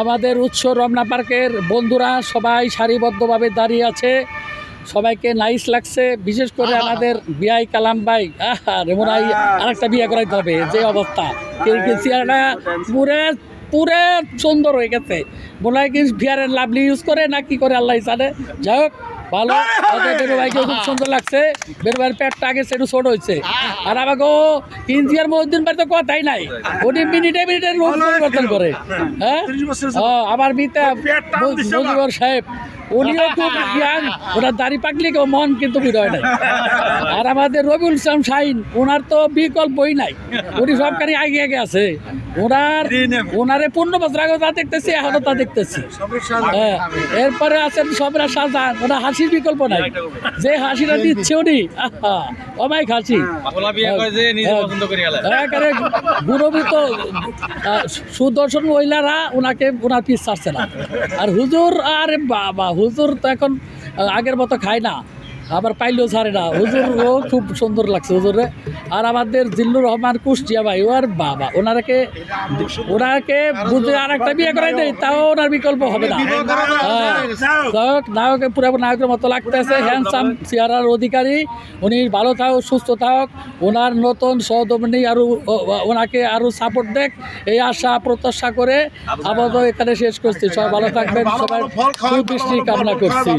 আমাদের উৎস রমনা পার্কের বন্ধুরা সবাই সারিবদ্ধভাবে দাঁড়িয়ে আছে, সবাইকে নাইস লাগছে। বিশেষ করে আমাদের বিআই কালাম ভাই, মনে হয় আরেকটা বিয়ে করাইতে হবে, যে অবস্থা চেয়ারটা পুরে পুরে সুন্দর হয়ে গেছে। মনে হয় কি ফেয়ার অ্যান্ড লাভলি ইউজ করে না কি করে আল্লাহ জানে। যাই হোক ভালো, বেরু ভাইকে খুব সুন্দর লাগছে। বেরু ভাইয়ের পেটটা আগে সেটু ছোট হয়েছে। আর আমাকে ইন্ডিয়ার মহিউদ্দিন ভাই তো কথাই নাই, উনি মিনিটে মিনিটে রূপ পরিবর্তন করে। হ্যাঁ আমার মিতা মুজিবুর সাহেব, উনিও খুব ইয়াং, ওনার দাড়ি পাকলে কেউ মন কিন্তু বিরয় নাই। আর আমাদের রবিউল ইসলাম শাহিন, ওনার তো বিকল্পই নাই, উনি সবখানে আগে আগে আছে। ওনারে 15 বছর আগে তা দেখতেছি, এখনো তা দেখতেছি। হ্যাঁ, এরপরে আছেন সবরা শাহজাহান, ওনার হাসির বিকল্প নাই, যে হাসিটা দিচ্ছে উনি অমায়িক হাসি। গুণবিত সুদর্শন মহিলারা ওনাকে ওনার পিস ছাড়ছে না। আর হুজুর, আরে বাবা, হুজুর তো এখন আগের মতো খায় না, আবার পাইলেও ছাড়ে না। হুজুর ও খুব সুন্দর লাগছে হুজুরে। আর আমাদের জিল্লুর রহমান কুষ্টিয়া ভাই, ও আর বাবা, ওনাকে বুঝে আর একটা বিয়ে করাই দেয়, তাও ওনার বিকল্প হবে না। নায়ক পুরো নায়কের মতো লাগতেছে, হ্যান্ডসাম চেহারার অধিকারী উনি। ভালো থাক, সুস্থ থাক, ওনার নতুন সহধর্মিণী আরও ওনাকে আরও সাপোর্ট দেখ, এই আশা প্রত্যাশা করে আপাতত এখানে শেষ করছি। সবাই ভালো থাকবেন, সবাই সুদৃষ্টি কামনা করছি।